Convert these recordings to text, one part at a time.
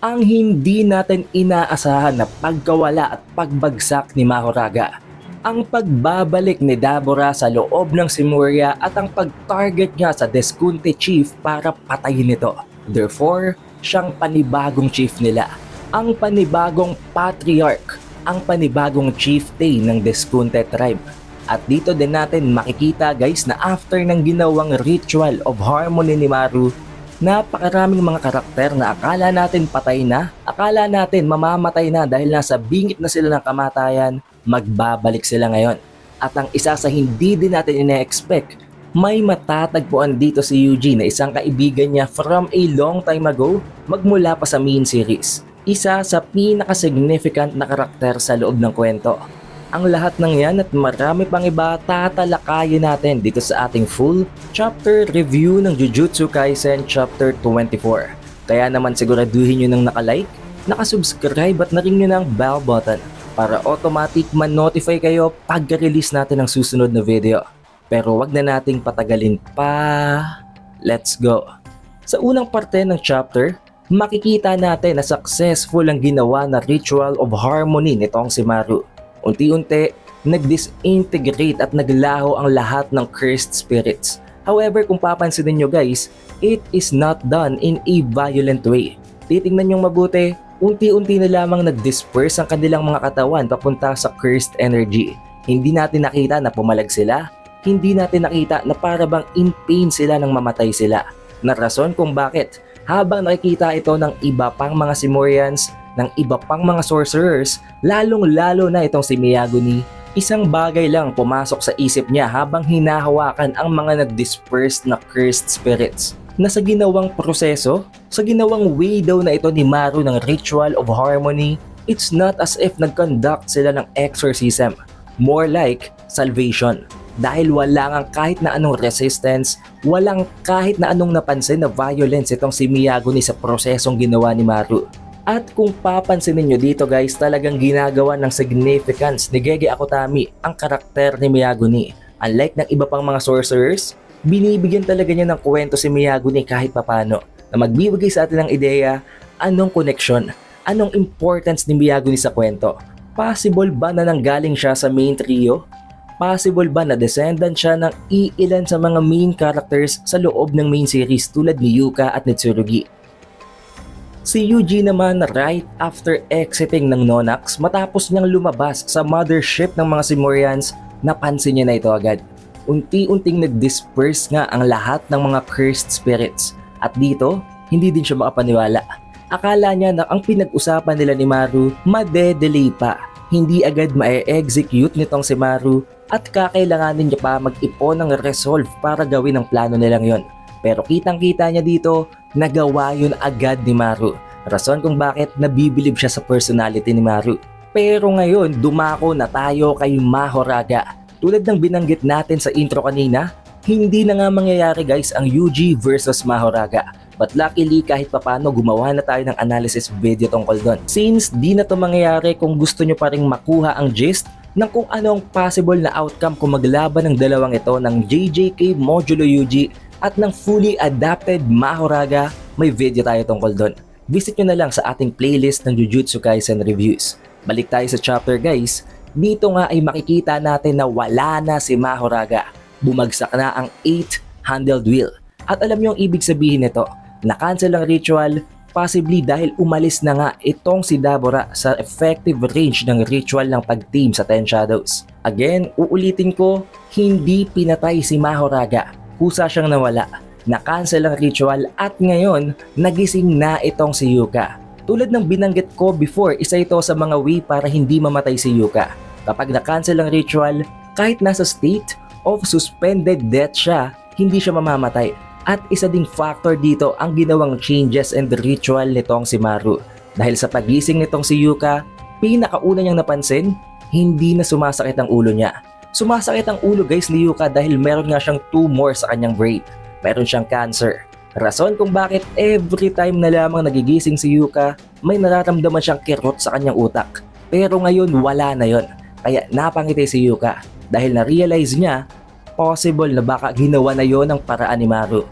ang hindi natin inaasahan na pagkawala at pagbagsak ni Mahoraga, ang pagbabalik ni Dabura sa loob ng Simuria at ang pag-target niya sa Deskunte Chief para patayin ito. Therefore, siyang panibagong chief nila, ang panibagong patriarch, ang panibagong chieftain ng Deskunte tribe. At dito din natin makikita guys na after ng ginawang ritual of harmony ni Maru, napakaraming mga karakter na akala natin patay na, akala natin mamamatay na dahil nasa bingit na sila ng kamatayan, magbabalik sila ngayon. At ang isa sa hindi din natin ina-expect, may matatagpuan dito si Yuji na isang kaibigan niya from a long time ago, magmula pa sa main series. Isa sa pinaka-significant na karakter sa loob ng kwento. Ang lahat ng yan at marami pang iba tatalakayin natin dito sa ating full chapter review ng Jujutsu Kaisen Chapter 24. Kaya naman siguraduhin nyo nang nakalike, nakasubscribe at na-ring nyo ng bell button para automatic man-notify kayo pag-release natin ng susunod na video. Pero wag na nating patagalin pa. Let's go! Sa unang parte ng chapter, makikita natin na successful ang ginawa na ritual of harmony nitong si Maru. Unti-unti, nag-disintegrate at naglaho ang lahat ng cursed spirits. However, kung papansinin nyo guys, it is not done in a violent way. Titingnan nyo mabuti, unti-unti na lamang nag-disperse ang kanilang mga katawan papunta sa cursed energy. Hindi natin nakita na pumalag sila, hindi natin nakita na para bang in pain sila nang mamatay sila. Na rason kung bakit, habang nakikita ito ng iba pang mga Simurians, ng iba pang mga sorcerers, lalong-lalo na itong si Miyaguni, isang bagay lang pumasok sa isip niya habang hinahawakan ang mga nag-dispersed na cursed spirits. Na sa ginawang proseso, sa ginawang way daw na ito ni Maru ng ritual of harmony, it's not as if nag-conduct sila ng exorcism, more like salvation. Dahil wala nga kahit na anong resistance, walang kahit na anong napansin na violence itong si Miyaguni sa prosesong ginawa ni Maru. At kung papansinin nyo dito guys, talagang ginagawa ng significance ni Gege Akutami ang karakter ni Miyaguni. Unlike ng iba pang mga sorcerers, binibigyan talaga niya ng kwento si Miyaguni kahit papano na magbibigay sa atin ng ideya anong connection, anong importance ni Miyaguni sa kwento. Possible ba na nanggaling siya sa main trio? Possible ba na descendant siya ng iilan sa mga main characters sa loob ng main series tulad ni Yuka at ni Tsurugi? Si Yuji naman right after exiting ng Nonax matapos niyang lumabas sa mothership ng mga Simurians, napansin niya na ito agad. Unti-unting nag-disperse nga ang lahat ng mga cursed spirits at dito hindi din siya makapaniwala. Akala niya na ang pinag-usapan nila ni Maru made-delay pa, hindi agad ma-execute nitong si Maru at kakailanganin niya pa mag-ipon ng resolve para gawin ang plano nilang yon. Pero kitang-kita niya dito, nagawa yun agad ni Maru. Rason kung bakit nabibilib siya sa personality ni Maru. Pero ngayon, dumako na tayo kay Mahoraga. Tulad ng binanggit natin sa intro kanina, hindi na nga mangyayari guys ang Yuji versus Mahoraga. But luckily kahit papano gumawa na tayo ng analysis video tungkol doon. Since di na to mangyayari, kung gusto nyo pa ring makuha ang gist ng kung ano ang possible na outcome kung maglaban ng dalawang ito ng JJK Modulo Yuji at ng fully adapted Mahoraga, may video tayo tungkol doon. Visit nyo na lang sa ating playlist ng Jujutsu Kaisen Reviews. Balik tayo sa chapter guys. Dito nga ay makikita natin na wala na si Mahoraga. Bumagsak na ang 8-handled wheel. At alam nyo ang ibig sabihin nito, na-cancel ang ritual, possibly dahil umalis na nga itong si Dabura sa effective range ng ritual ng pag-team sa Ten Shadows. Again, uulitin ko, hindi pinatay si Mahoraga. Kusa siyang nawala, na-cancel ang ritual at ngayon nagising na itong si Yuka. Tulad ng binanggit ko before, isa ito sa mga way para hindi mamatay si Yuka. Kapag na-cancel ang ritual, kahit nasa state of suspended death siya, hindi siya mamamatay. At isa ding factor dito ang ginawang changes and ritual nitong si Maru. Dahil sa pagising nitong si Yuka, pinakauna niyang napansin, hindi na sumasakit ang ulo niya. Sumasakit ang ulo guys ni Yuka dahil meron nga siyang tumor sa kanyang brain. Meron siyang cancer. Rason kung bakit every time na lamang nagigising si Yuka, may nararamdaman siyang kirot sa kanyang utak. Pero ngayon wala na yon. Kaya napangiti si Yuka dahil na-realize niya possible na baka ginawa na yon ng paraan ni Maru.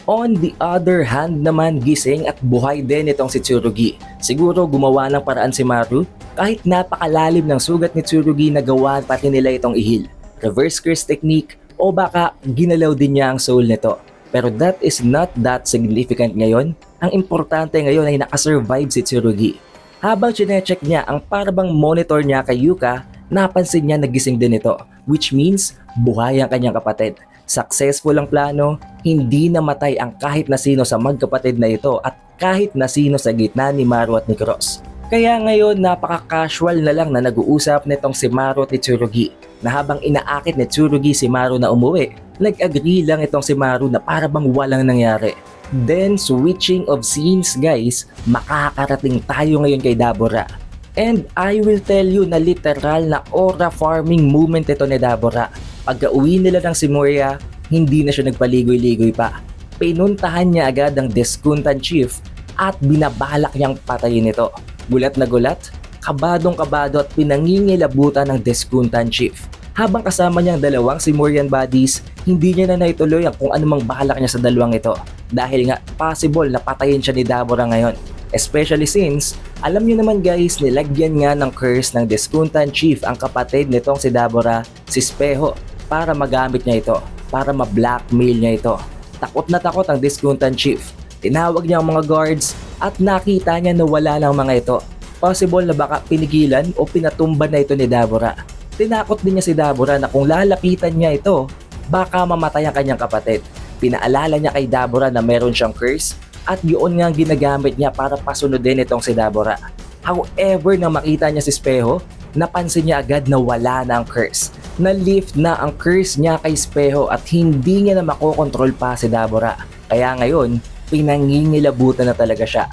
On the other hand naman, gising at buhay din itong si Tsurugi. Siguro gumawa ng paraan si Maru kahit napakalalim ng sugat ni Tsurugi na gawa pati nila itong ihil. Reverse curse technique o baka ginalaw din niya ang soul nito. Pero that is not that significant ngayon. Ang importante ngayon ay nakasurvive si Tsurugi. Habang chinecheck niya ang parabang monitor niya kay Yuka, napansin niya nagising din ito, which means buhay ang kanyang kapatid. Successful ang plano, hindi namatay ang kahit na sino sa magkapatid na ito at kahit na sino sa gitna ni Maru at ni Cross. Kaya ngayon napaka-casual na lang na nag-uusap nitong si Maru at ni Tsurugi na habang inaakit ni Tsurugi si Maru na umuwi, nag-agree lang itong si Maru na para bang walang nangyari. Then switching of scenes guys, makakarating tayo ngayon kay Dabura. And I will tell you na literal na aura farming moment ito ni Dabura. Pagka-uwi nila ng Simuria, hindi na siya nagpaligoy-ligoy pa. Pinuntahan niya agad ang Deskuntan Chief at binabalak niyang patayin ito. Gulat na gulat, kabadong-kabado at pinangingilabutan ng Deskuntan Chief. Habang kasama niyang dalawang Simurian bodies, hindi niya na naituloy ang kung anumang balak niya sa dalawang ito. Dahil nga possible na patayin siya ni Dabura ngayon. Especially since, alam niyo naman guys, nilagyan nga ng curse ng Deskuntan Chief ang kapatid nitong si Dabura, si Speho, para magamit niya ito, para ma-blackmail niya ito. Takot na takot ang Deskuntan Chief. Tinawag niya ang mga guards at nakita niya na wala ng mga ito. Possible na baka pinigilan o pinatumba na ito ni Dabura. Tinakot din niya si Dabura na kung lalapitan niya ito, baka mamatay ang kanyang kapatid. Pinaalala niya kay Dabura na meron siyang curse at yun nga ginagamit niya para pasunodin itong si Dabura. However, nang makita niya si Speho, napansin niya agad na wala na ang curse. Na-lift na ang curse niya kay Speho at hindi niya na makokontrol pa si Dabura. Kaya ngayon, pinangingilabutan na talaga siya.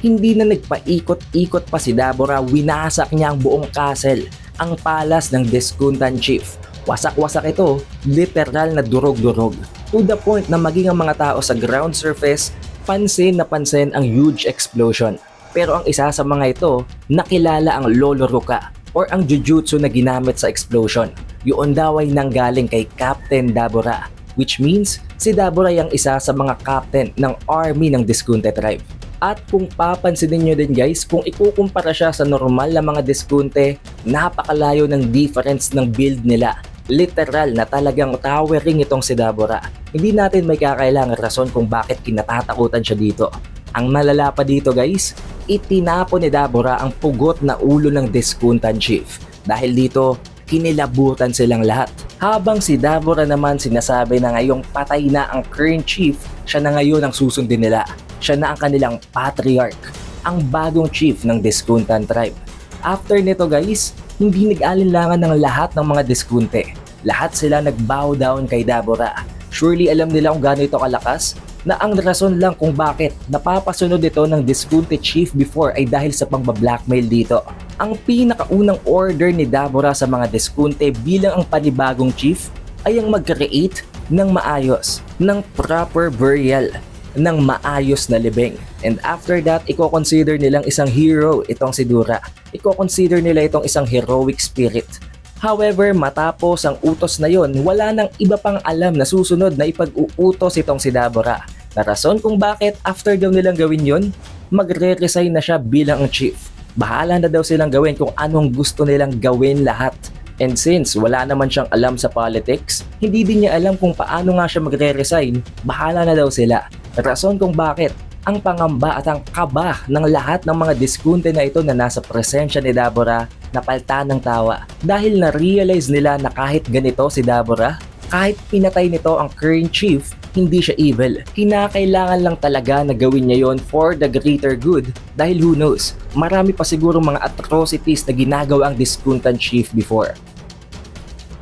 Hindi na nagpaikot-ikot pa si Dabura, winasak niya ang buong castle, ang palas ng Deskuntan Chief. Wasak-wasak ito, literal na durog-durog. To the point na maging ang mga tao sa ground surface, pansin na pansin ang huge explosion. Pero ang isa sa mga ito, nakilala ang Lolo Ruka or ang jujutsu na ginamit sa explosion. Yun daw ay nanggaling kay Captain Dabura, which means si Dabura ay ang isa sa mga captain ng army ng Deskunte tribe. At kung papansinin nyo din guys, kung ikukumpara siya sa normal na mga Deskunte, napakalayo ng difference ng build nila. Literal na talagang towering itong si Dabura. Hindi natin may kakailangang rason kung bakit kinatatakutan siya dito. Ang malala pa dito guys, itinapo ni Dabura ang pugot na ulo ng Deskuntan Chief. Dahil dito, kinilabutan silang lahat. Habang si Dabura naman sinasabi na ngayong patay na ang current chief, siya na ngayon ang susundin nila. Siya na ang kanilang patriarch, ang bagong chief ng Deskuntan tribe. After nito guys, hindi nag-alinlangan ng lahat ng mga Deskunte. Lahat sila nag-bow down kay Dabura. Surely alam nila kung gaano ito kalakas, na ang rason lang kung bakit napapasunod ito ng Deskunte chief before ay dahil sa pang-blackmail dito. Ang pinakaunang order ni Dabura sa mga Deskunte bilang ang panibagong chief ay ang mag-create ng maayos, ng proper burial, ng maayos na libing. And after that, i-consider nilang isang hero itong si Dura. I-consider nila itong isang heroic spirit. However, matapos ang utos na yon, wala nang iba pang alam na susunod na ipag-uutos itong si Dabura. Na rason kung bakit after daw nilang gawin yon, magre-resign na siya bilang ang chief. Bahala na daw silang gawin kung anong gusto nilang gawin lahat. And since wala naman siyang alam sa politics, hindi din niya alam kung paano nga siya magre-resign, bahala na daw sila. Rason kung bakit ang pangamba at ang kaba ng lahat ng mga Deskunte na ito na nasa presensya ni Dabura napalta ng tawa. Dahil na-realize nila na kahit ganito si Dabura, kahit pinatay nito ang current chief, hindi siya evil. Kinakailangan lang talaga na gawin niya yon for the greater good dahil who knows, marami pa siguro mga atrocities na ginagawa ang Deskuntan chief before.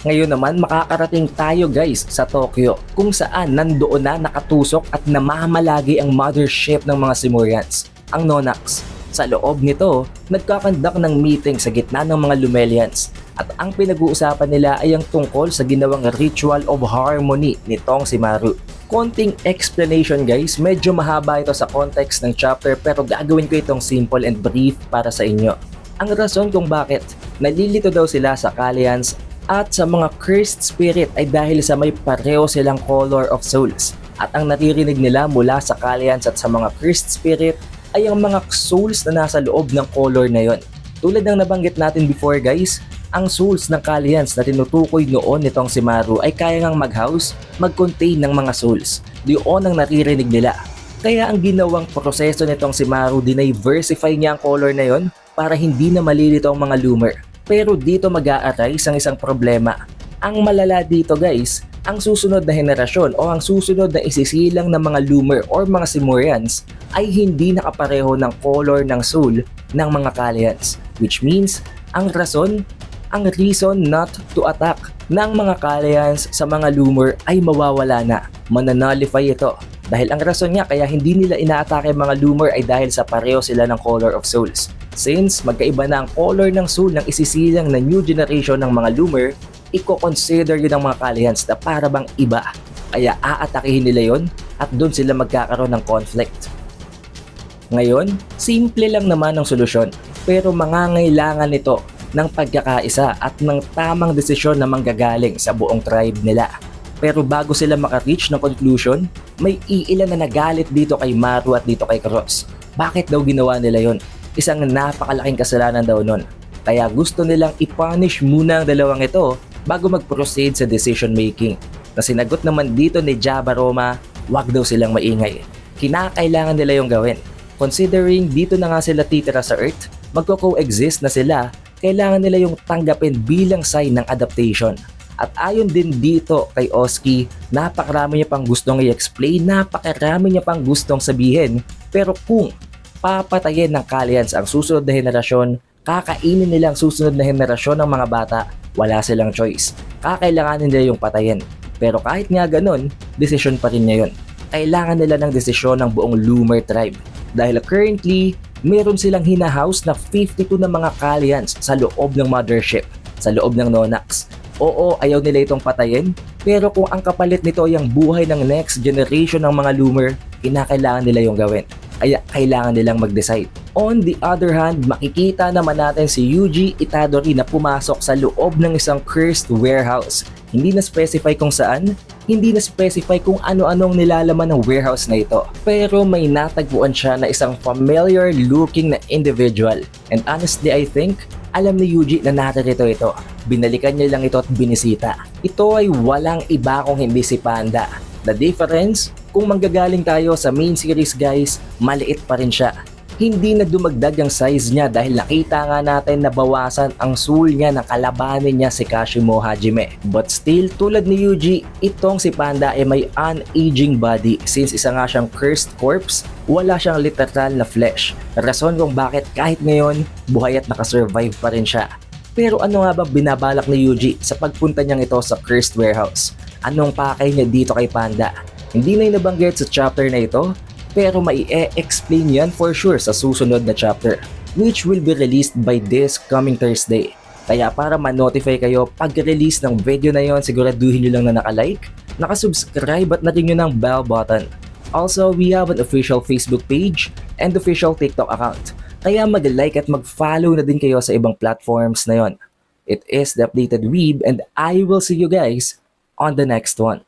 Ngayon naman makakarating tayo guys sa Tokyo kung saan nandoon na nakatusok at namamalagi ang mothership ng mga Simurians, ang Nonax. Sa loob nito, nagkakandak ng meeting sa gitna ng mga Lumelians at ang pinag-uusapan nila ay ang tungkol sa ginawang ritual of harmony nitong si Maru. Konting explanation guys, medyo mahaba ito sa context ng chapter pero gagawin ko itong simple and brief para sa inyo. Ang rason kung bakit nalilito daw sila sa Kalians at sa mga cursed spirit ay dahil sa may pareho silang color of souls. At ang naririnig nila mula sa Kalyans at sa mga cursed spirit ay ang mga souls na nasa loob ng color na yon. Tulad ng nabanggit natin before guys, ang souls ng Kalyans na tinutukoy noon nitong si Maru ay kaya ngang mag-house, mag-contain ng mga souls. Diyon ang naririnig nila. Kaya ang ginawang proseso nitong si Maru, diniversify niya ang color na yon para hindi na malilito ang mga loomer. Pero dito mag-a-arise ang isang problema. Ang malala dito guys, ang susunod na henerasyon o ang susunod na isisilang ng mga loomer or mga Simurians ay hindi nakapareho ng color ng soul ng mga Kalyans. Which means, ang reason not to attack ng mga Kalyans sa mga loomer ay mawawala na. Mananalify ito. Dahil ang rason niya kaya hindi nila inaatake mga loomer ay dahil sa pareho sila ng color of souls. Since magkaiba na ang color ng soul ng isisilang na new generation ng mga loomer, i-consider yun ng mga Kalyans na para bang iba. Kaya aatakihin nila yon at doon sila magkakaroon ng conflict. Ngayon, simple lang naman ang solusyon pero mangangailangan nito ng pagkakaisa at ng tamang desisyon na manggagaling sa buong tribe nila. Pero bago sila maka-reach ng conclusion, may iilan na nagalit dito kay Maru at dito kay Cross. Bakit daw ginawa nila yon? Isang napakalaking kasalanan daw nun. Kaya gusto nilang i-punish muna ang dalawang ito bago mag-proceed sa decision making. Na sinagot naman dito ni Jabba Roma, wag daw silang maingay. Kinakailangan nila yung gawin. Considering dito na nga sila titira sa Earth, magko-coexist na sila, kailangan nila yung tanggapin bilang sign ng adaptation. At ayon din dito kay Oski, napakarami niya pang gustong i-explain, napakarami niya pang gustong sabihin. Pero kung papatayin ng Kalyans ang susunod na henerasyon, kakainin nila ang susunod na henerasyon ng mga bata, wala silang choice. Kakailanganin nila yung patayin. Pero kahit nga ganun, desisyon pa rin niya yun. Kailangan nila ng desisyon ng buong Loomer tribe. Dahil currently, meron silang hinahouse na 52 na mga Kalyans sa loob ng mothership, sa loob ng Nonax. Oo, ayaw nila itong patayin, pero kung ang kapalit nito ay ang buhay ng next generation ng mga loomer, kinakailangan nila yung gawin. Kaya kailangan nilang mag-decide. On the other hand, makikita naman natin si Yuji Itadori na pumasok sa loob ng isang cursed warehouse. Hindi na specify kung saan, hindi na specify kung ano-anong nilalaman ng warehouse na ito. Pero may natagpuan siya na isang familiar looking na individual. And honestly, I think, alam ni Yuji na naririto ito. Binalikan niya lang ito at binisita. Ito ay walang iba kung hindi si Panda. The difference, kung manggagaling tayo sa main series guys, maliit pa rin siya. Hindi na dumagdag ang size niya dahil nakita nga natin na bawasan ang soul niya ng kalabanin niya si Kashimo Hajime. But still, tulad ni Yuji, itong si Panda ay may unaging body since isa nga siyang cursed corpse, wala siyang literal na flesh. Rason kung bakit kahit ngayon, buhay at nakasurvive pa rin siya. Pero ano nga bang binabalak ni Yuji sa pagpunta niyang ito sa cursed warehouse? Anong pakay niya dito kay Panda? Hindi na nabanggit sa chapter na ito, pero mai-explain yan for sure sa susunod na chapter, which will be released by this coming Thursday. Kaya para ma-notify kayo pag-release ng video na yon, siguraduhin nyo lang na naka-like, naka-subscribe at na-ring nyo ng bell button. Also, we have an official Facebook page and official TikTok account. Kaya mag-like at mag-follow na din kayo sa ibang platforms na yon. It is The Updated Weeb and I will see you guys on the next one.